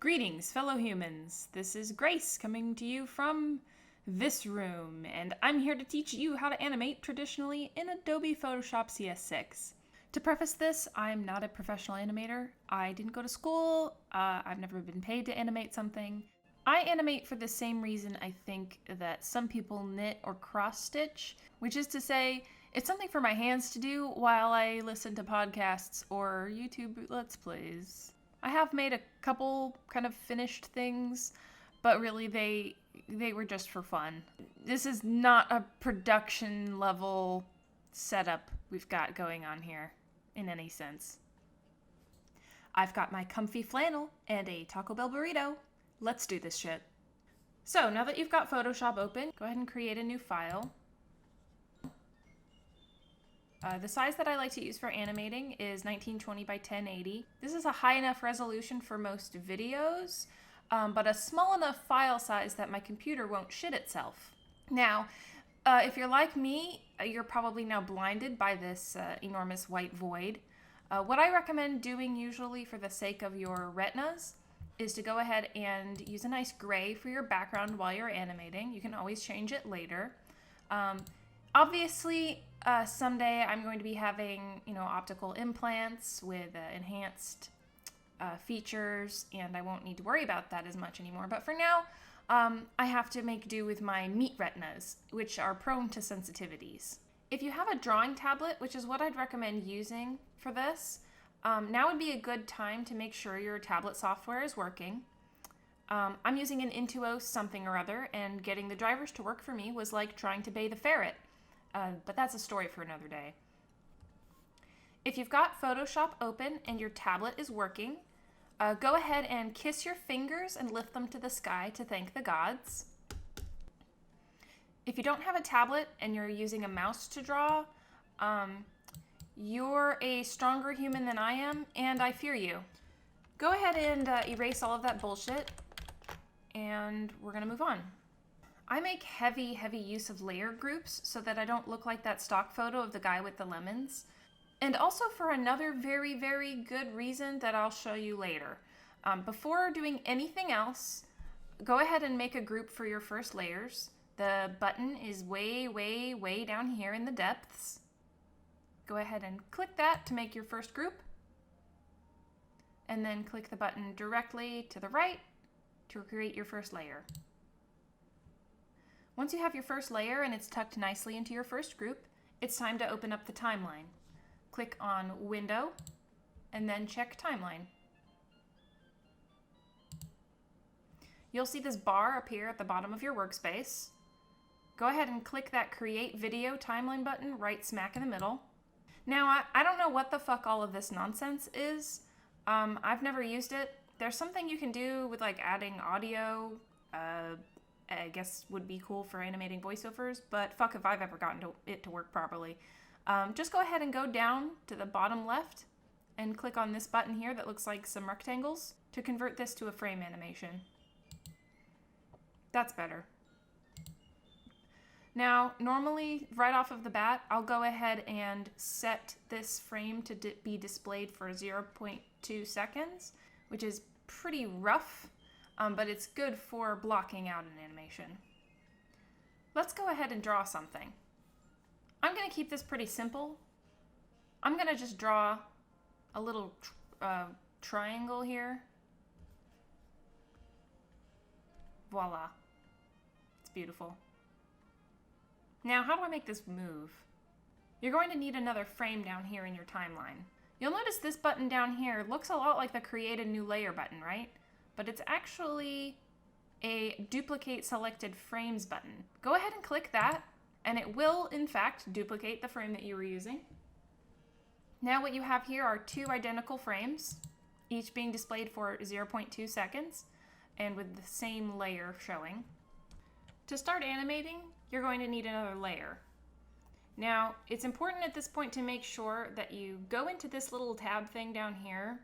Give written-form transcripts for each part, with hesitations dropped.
Greetings, fellow humans. This is Grace coming to you from this room, and I'm here to teach you how to animate traditionally in Adobe Photoshop CS6. To preface this, I'm not a professional animator. I didn't go to school. I've never been paid to animate something. I animate for the same reason I think that some people knit or cross-stitch, which is to say, it's something for my hands to do while I listen to podcasts or YouTube Let's Plays. I have made a couple kind of finished things, but really they were just for fun. This is not a production level setup we've got going on here in any sense. I've got my comfy flannel and a Taco Bell burrito. Let's do this shit. So now that you've got Photoshop open, go ahead and create a new file. The size that I like to use for animating is 1920 by 1080. This is a high enough resolution for most videos, but a small enough file size that my computer won't shit itself. Now, if you're like me, you're probably now blinded by this enormous white void. What I recommend doing usually for the sake of your retinas is to go ahead and use a nice gray for your background while you're animating. You can always change it later. Obviously, someday I'm going to be having, optical implants with enhanced features, and I won't need to worry about that as much anymore. But for now, I have to make do with my meat retinas, which are prone to sensitivities. If you have a drawing tablet, which is what I'd recommend using for this, now would be a good time to make sure your tablet software is working. I'm using an Intuos something or other, and getting the drivers to work for me was like trying to bathe a ferret. But that's a story for another day. If you've got Photoshop open and your tablet is working, go ahead and kiss your fingers and lift them to the sky to thank the gods. If you don't have a tablet and you're using a mouse to draw, you're a stronger human than I am, and I fear you. Go ahead and erase all of that bullshit, and we're gonna move on. I make heavy use of layer groups so that I don't look like that stock photo of the guy with the lemons. And also for another very good reason that I'll show you later. Before doing anything else, go ahead and make a group for your first layers. The button is way down here in the depths. Go ahead and click that to make your first group. And then click the button directly to the right to create your first layer. Once you have your first layer and it's tucked nicely into your first group, it's time to open up the timeline. Click on Window, and then check Timeline. You'll see this bar appear at the bottom of your workspace. Go ahead and click that Create Video Timeline button right smack in the middle. Now, I don't know what the fuck all of this nonsense is. I've never used it. There's something you can do with like adding audio, I guess would be cool for animating voiceovers, but fuck if I've ever gotten it to work properly. Just go ahead and go down to the bottom left and click on this button here that looks like some rectangles to convert this to a frame animation. That's better. Now, normally, right off of the bat, I'll go ahead and set this frame to be displayed for 0.2 seconds, which is pretty rough. But it's good for blocking out an animation. Let's go ahead and draw something. I'm going to keep this pretty simple. I'm going to just draw a little triangle here. Voila. It's beautiful. Now, how do I make this move? You're going to need another frame down here in your timeline. You'll notice this button down here looks a lot like the Create a New Layer button, right? But it's actually a Duplicate Selected Frames button. Go ahead and click that, and it will, in fact, duplicate the frame that you were using. Now what you have here are two identical frames, each being displayed for 0.2 seconds, and with the same layer showing. To start animating, you're going to need another layer. Now, it's important at this point to make sure that you go into this little tab thing down here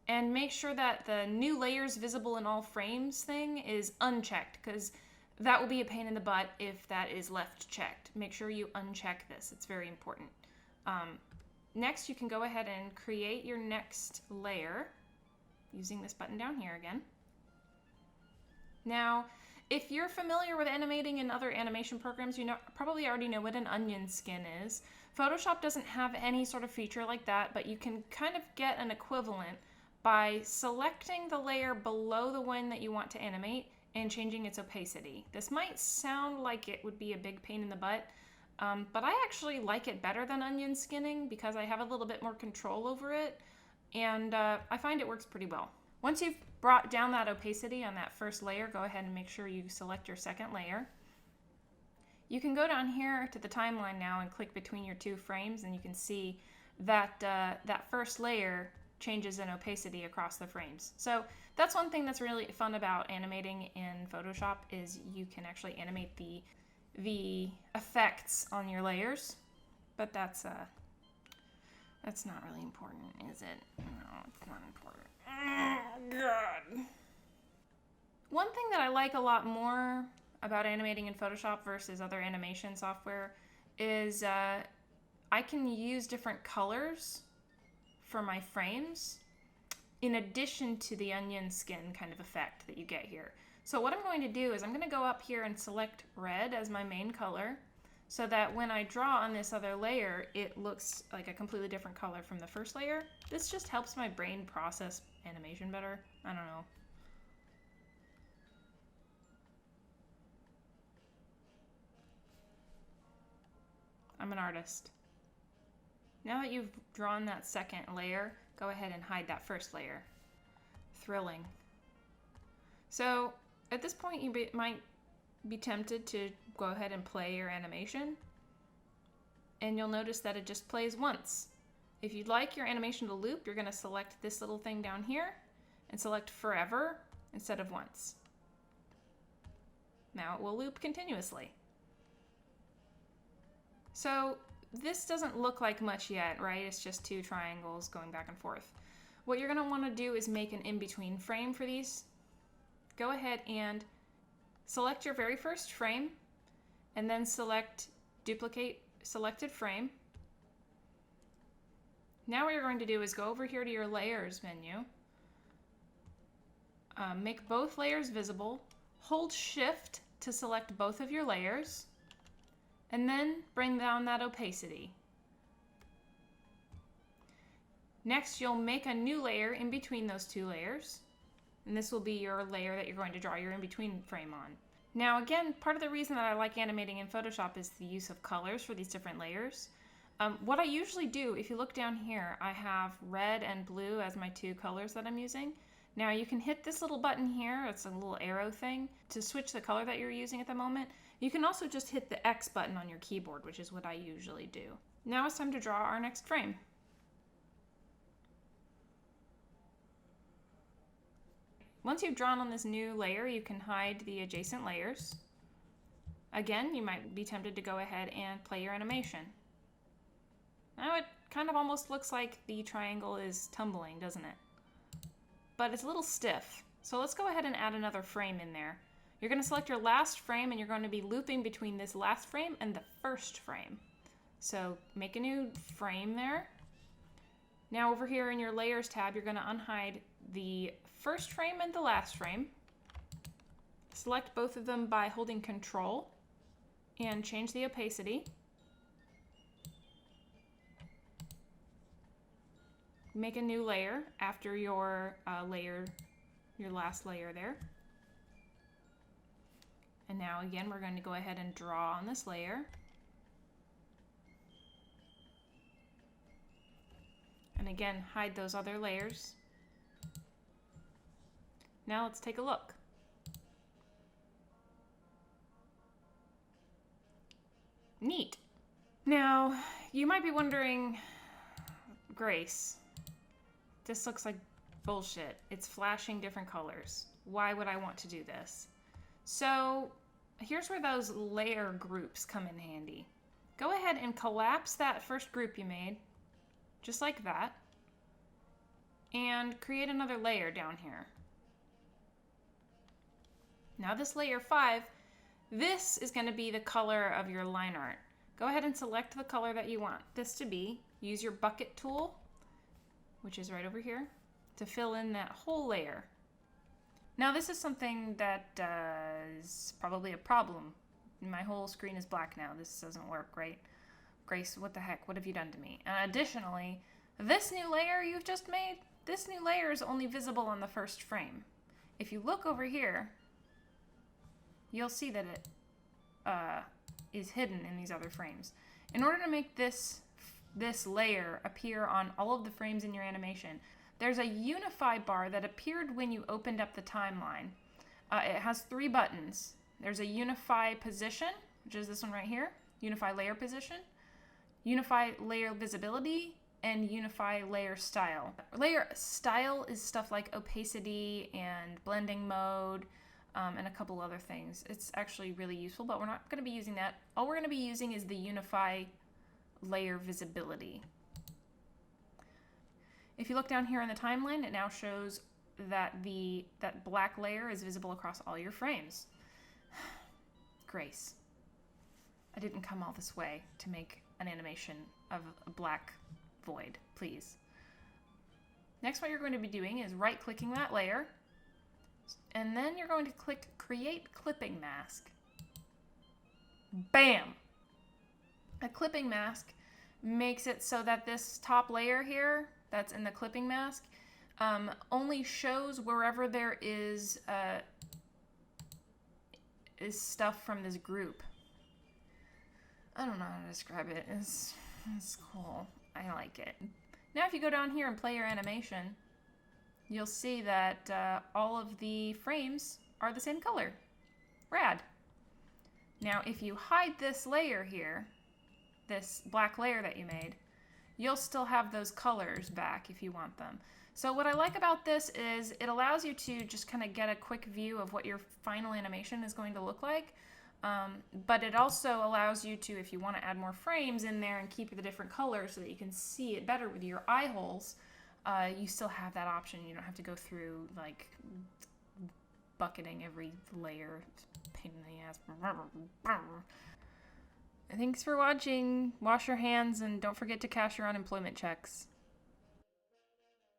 and make sure that the new layers visible in all frames thing is unchecked, because that will be a pain in the butt if that is left checked. Make sure you uncheck this. It's very important. Next, you can go ahead and create your next layer. using this button down here again. Now, if you're familiar with animating in other animation programs, you probably already know what an onion skin is. Photoshop doesn't have any sort of feature like that, but you can kind of get an equivalent by selecting the layer below the one that you want to animate and changing its opacity. This might sound like it would be a big pain in the butt, but I actually like it better than onion skinning because I have a little bit more control over it, and I find it works pretty well. Once you've brought down that opacity on that first layer, go ahead and make sure you select your second layer. You can go down here to the timeline now and click between your two frames, and you can see that that first layer changes in opacity across the frames. So that's one thing that's really fun about animating in Photoshop is you can actually animate the effects on your layers, but that's not really important, is it? No, it's not important. Oh, God. One thing that I like a lot more about animating in Photoshop versus other animation software is I can use different colors for my frames in addition to the onion skin kind of effect that you get here. So what I'm going to do is I'm going to go up here and select red as my main color so that when I draw on this other layer, it looks like a completely different color from the first layer. This just helps my brain process animation better. I don't know. I'm an artist. Now that you've drawn that second layer, go ahead and hide that first layer. Thrilling. So at this point, you might be tempted to go ahead and play your animation, and you'll notice that it just plays once. If you'd like your animation to loop, you're going to select this little thing down here and select forever instead of once. Now it will loop continuously. So this doesn't look like much yet, right? It's just two triangles going back and forth. What you're going to want to do is make an in-between frame for these. Go ahead and select your very first frame and then select duplicate selected frame. Now what you're going to do is go over here to your layers menu, make both layers visible, hold shift to select both of your layers, and then bring down that opacity. Next, you'll make a new layer in between those two layers, and this will be your layer that you're going to draw your in-between frame on. Now again, part of the reason that I like animating in Photoshop is the use of colors for these different layers. What I usually do, if you look down here, I have red and blue as my two colors that I'm using. Now you can hit this little button here, it's a little arrow thing, to switch the color that you're using at the moment. You can also just hit the X button on your keyboard, which is what I usually do. Now it's time to draw our next frame. Once you've drawn on this new layer, you can hide the adjacent layers. Again, you might be tempted to go ahead and play your animation. Now it kind of almost looks like the triangle is tumbling, doesn't it? But it's a little stiff. So let's go ahead and add another frame in there. You're going to select your last frame and you're going to be looping between this last frame and the first frame. So make a new frame there. Now over here in your layers tab, you're going to unhide the first frame and the last frame. Select both of them by holding Control and change the opacity. Make a new layer after your last layer there. And now again, we're going to go ahead and draw on this layer. And again, hide those other layers. Now let's take a look. Neat. Now, you might be wondering, Grace, this looks like bullshit. It's flashing different colors. Why would I want to do this? So here's where those layer groups come in handy. Go ahead and collapse that first group you made, just like that, and create another layer down here. Now this layer 5, this is going to be the color of your line art. Go ahead and select the color that you want this to be. Use your bucket tool, which is right over here, to fill in that whole layer. Now this is something that is probably a problem. My whole screen is black now. This doesn't work, right? Grace, what the heck? What have you done to me? And additionally, this new layer you've just made, this new layer is only visible on the first frame. If you look over here, you'll see that it is hidden in these other frames. In order to make this layer appear on all of the frames in your animation, there's a unify bar that appeared when you opened up the timeline. It has 3 buttons. There's a unify position, which is this one right here, unify layer position, unify layer visibility, and unify layer style. Layer style is stuff like opacity and blending mode, and a couple other things. It's actually really useful, but we're not going to be using that. All we're going to be using is the unify layer visibility. If you look down here in the timeline, it now shows that that black layer is visible across all your frames. Grace, I didn't come all this way to make an animation of a black void, please. Next, what you're going to be doing is right-clicking that layer, and then you're going to click Create Clipping Mask. Bam! A clipping mask makes it so that this top layer here that's in the clipping mask only shows wherever there is stuff from this group. I don't know how to describe it. It's cool. I like it. Now if you go down here and play your animation, you'll see that all of the frames are the same color. Rad. Now if you hide this layer here, this black layer that you made, you'll still have those colors back if you want them. So what I like about this is it allows you to just kind of get a quick view of what your final animation is going to look like. But it also allows you to, if you want to add more frames in there and keep the different colors so that you can see it better with your eye holes, you still have that option. You don't have to go through like bucketing every layer. It's a pain in the ass. Thanks for watching. Wash your hands and don't forget to cash your unemployment checks.